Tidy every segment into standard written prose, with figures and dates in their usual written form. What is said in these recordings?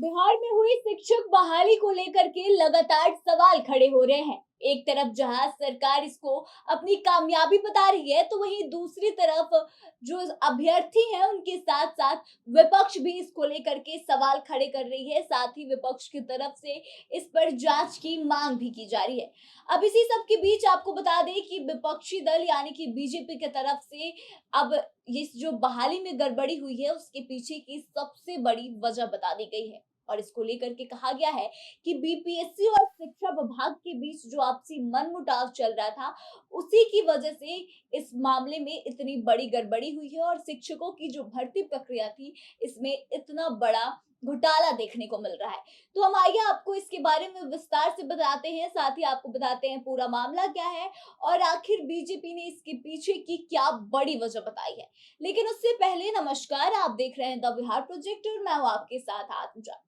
बिहार में हुई शिक्षक बहाली को लेकर के लगातार सवाल खड़े हो रहे हैं। एक तरफ जहां सरकार इसको अपनी कामयाबी बता रही है, तो वहीं दूसरी तरफ जो अभ्यर्थी हैं उनके साथ साथ विपक्ष भी इसको लेकर के सवाल खड़े कर रही है। साथ ही विपक्ष की तरफ से इस पर जांच की मांग भी की जा रही है। अब इसी सब के बीच आपको बता दें कि विपक्षी दल यानी कि बीजेपी की तरफ से अब ये जो बहाली में गड़बड़ी हुई है उसके पीछे की सबसे बड़ी वजह बता दी गई है। और इसको लेकर के कहा गया है कि बीपीएससी और शिक्षा विभाग के बीच जो आपसी मनमुटाव चल रहा था, उसी की वजह से इस मामले में इतनी बड़ी गड़बड़ी हुई है और शिक्षकों की जो भर्ती प्रक्रिया थी, इसमें इतना बड़ा घोटाला देखने को मिल रहा है। तो हम आइए आपको इसके बारे में विस्तार से बताते हैं, साथ ही आपको बताते हैं पूरा मामला क्या है और आखिर बीजेपी ने इसके पीछे की क्या बड़ी वजह बताई है। लेकिन उससे पहले नमस्कार, आप देख रहे हैं द बिहार प्रोजेक्ट और मैं हूं आपके साथ आत्मजा।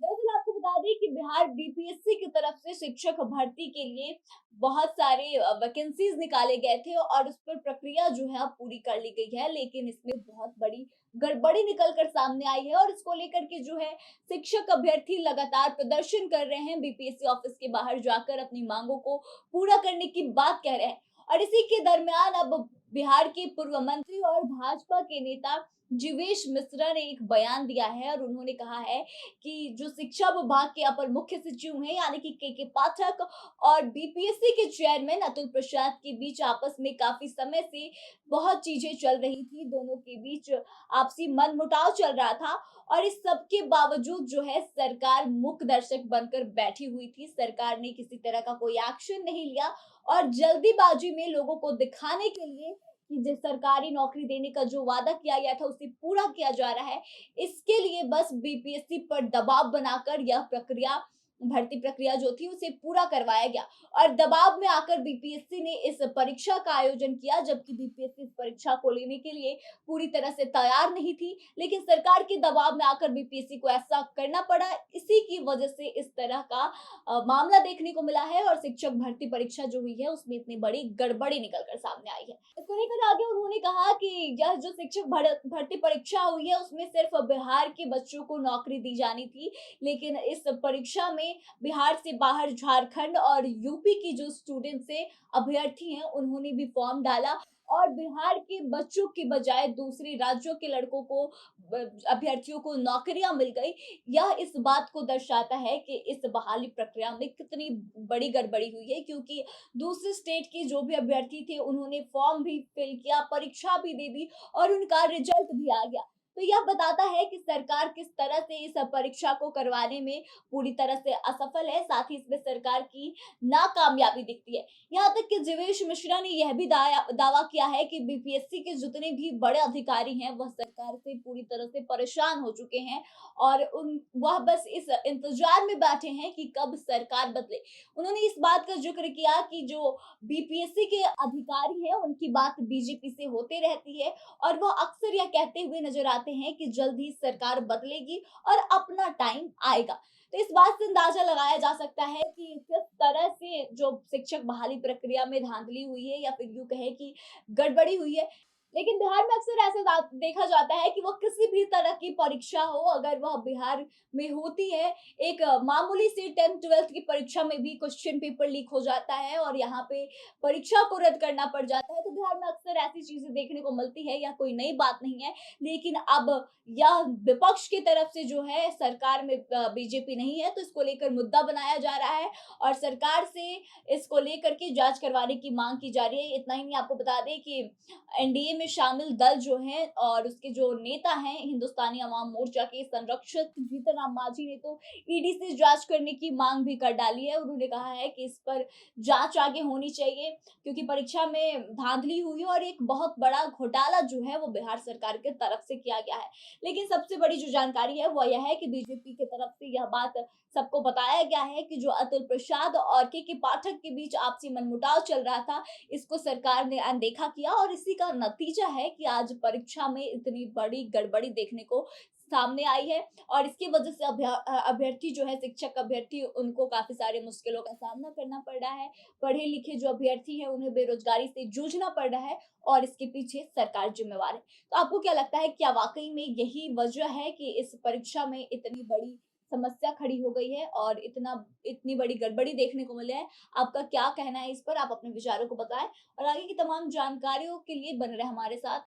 दरअसल आपको बता दें कि बिहार बीपीएससी की तरफ से शिक्षक भर्ती के लिए बहुत सारे वैकेंसीज निकाले गए थे और उस पर प्रक्रिया जो है अब पूरी कर ली गई है, लेकिन इसमें बहुत बड़ी गड़बड़ी निकल कर सामने आई है और इसको लेकर के जो है शिक्षक अभ्यर्थी लगातार प्रदर्शन कर रहे हैं, बीपीएससी ऑफिस के बाहर जाकर अपनी मांगों को पूरा करने की बात कह रहे हैं। और इसी के दरमियान अब बिहार के पूर्व मंत्री और भाजपा के नेता जीवेश मिश्रा ने एक बयान दिया है और उन्होंने कहा है कि जो शिक्षा विभाग के अपर मुख्य सचिव हैं यानी कि के पाठक और बीपीएससी के चेयरमैन अतुल प्रसाद के बीच आपस में काफी समय से बहुत चीजें चल रही थी, दोनों के बीच आपसी मनमुटाव चल रहा था। और इस सब के बावजूद जो है सरकार मूक दर्शक बनकर बैठी हुई थी। सरकार ने किसी तरह का कोई एक्शन नहीं लिया और जल्दीबाजी में लोगों को दिखाने के लिए कि जो सरकारी नौकरी देने का जो वादा किया गया था उसे पूरा किया जा रहा है, इसके लिए बस बीपीएससी पर दबाव बनाकर यह प्रक्रिया भर्ती प्रक्रिया जो थी उसे पूरा करवाया गया। और दबाव में आकर बीपीएससी ने इस परीक्षा का आयोजन किया, जबकि बीपीएससी इस परीक्षा को लेने के लिए पूरी तरह से तैयार नहीं थी, लेकिन सरकार के दबाव में आकर बीपीएससी को ऐसा करना पड़ा। इसी की वजह से इस तरह का मामला देखने को मिला है और शिक्षक भर्ती परीक्षा जो हुई है उसमें इतनी बड़ी गड़बड़ी निकल कर सामने आई है। इसको लेकर आगे उन्होंने कहा कि यह जो शिक्षक भर्ती परीक्षा हुई है उसमें सिर्फ बिहार के बच्चों को नौकरी दी जानी थी, लेकिन इस परीक्षा में बिहार से बाहर झारखंड और यूपी की जो स्टूडेंट्स है अभ्यर्थी हैं उन्होंने भी फॉर्म डाला और बिहार के बच्चों की बजाय दूसरे राज्यों के लड़कों को अभ्यर्थियों को नौकरियां मिल गई। यह इस बात को दर्शाता है कि इस बहाली प्रक्रिया में कितनी बड़ी गड़बड़ी हुई है, क्योंकि दूसरे स्टेट के जो भी अभ्यर्थी थे उन्होंने फॉर्म भी फिल किया, परीक्षा भी दे दी और उनका रिजल्ट भी आ गया। तो यह बताता है कि सरकार किस तरह से इस परीक्षा को करवाने में पूरी तरह से असफल है, साथ ही इसमें सरकार की नाकामयाबी दिखती है। यहाँ तक कि जीवेश मिश्रा ने यह भी दावा किया है कि बीपीएससी के जितने भी बड़े अधिकारी हैं वह सरकार से पूरी तरह से परेशान हो चुके हैं और वह बस इस इंतजार में बैठे हैं कि कब सरकार बदले। उन्होंने इस बात का जिक्र किया कि जो बीपीएससी के अधिकारी हैं उनकी बात बीजेपी से होते रहती है और वो अक्सर यह कहते हुए नजर आते हैं कि जल्द ही सरकार बदलेगी और अपना टाइम आएगा। तो इस बात से अंदाजा लगाया जा सकता है कि किस तरह से जो शिक्षक बहाली प्रक्रिया में धांधली हुई है या फिर यूं कहे कि गड़बड़ी हुई है। लेकिन बिहार में अक्सर ऐसा देखा जाता है कि वह किसी भी तरह की परीक्षा हो, अगर वह बिहार में होती है, एक मामूली सी 10th-12th की परीक्षा में भी क्वेश्चन पेपर लीक हो जाता है और यहाँ पे परीक्षा को रद्द करना पड़ जाता है। तो बिहार में अक्सर ऐसी चीजें देखने को मिलती है, यह कोई नई बात नहीं है। लेकिन अब यह विपक्ष की तरफ से जो है सरकार में बीजेपी नहीं है, तो इसको लेकर मुद्दा बनाया जा रहा है और सरकार से इसको लेकर के जांच करवाने की मांग की जा रही है। इतना ही नहीं, आपको बता दें कि एनडीए में शामिल दल जो हैं और उसके जो नेता हैं हिंदुस्तानी अवाम मोर्चा के संरक्षक जीतन राम मांझी ने तो ईडी से जांच करने की मांग भी कर डाली है। उन्होंने कहा है कि इस पर जांच आगे होनी चाहिए, क्योंकि परीक्षा में धांधली हुई और एक बहुत बड़ा घोटाला जो है वो बिहार सरकार के तरफ से किया गया है। लेकिन सबसे बड़ी जो जानकारी है वो यह है कि बीजेपी की तरफ से यह बात सबको बताया गया है कि जो अतुल प्रसाद और के पाठक के बीच आपसी मनमुटाव चल रहा था, इसको सरकार ने अनदेखा किया और इसी का नतीजा है कि आज परीक्षा में इतनी बड़ी गड़बड़ी देखने को सामने आई है और इसकी वजह से अभ्यर्थी जो है शिक्षक अभ्यर्थी उनको काफी सारे मुश्किलों का सामना करना पड़ रहा है। पढ़े लिखे जो अभ्यर्थी हैं उन्हें बेरोजगारी से जूझना पड़ रहा है और इसके पीछे सरकार जिम्मेवार है। तो आपको क्या लगता है, क्या वाकई में यही वजह है कि इस परीक्षा में इतनी बड़ी समस्या खड़ी हो गई है और इतनी बड़ी गड़बड़ी देखने को मिले है। आपका क्या कहना है इस पर? आप अपने विचारों को बताएं और आगे की तमाम जानकारियों के लिए बने रहे हमारे साथ।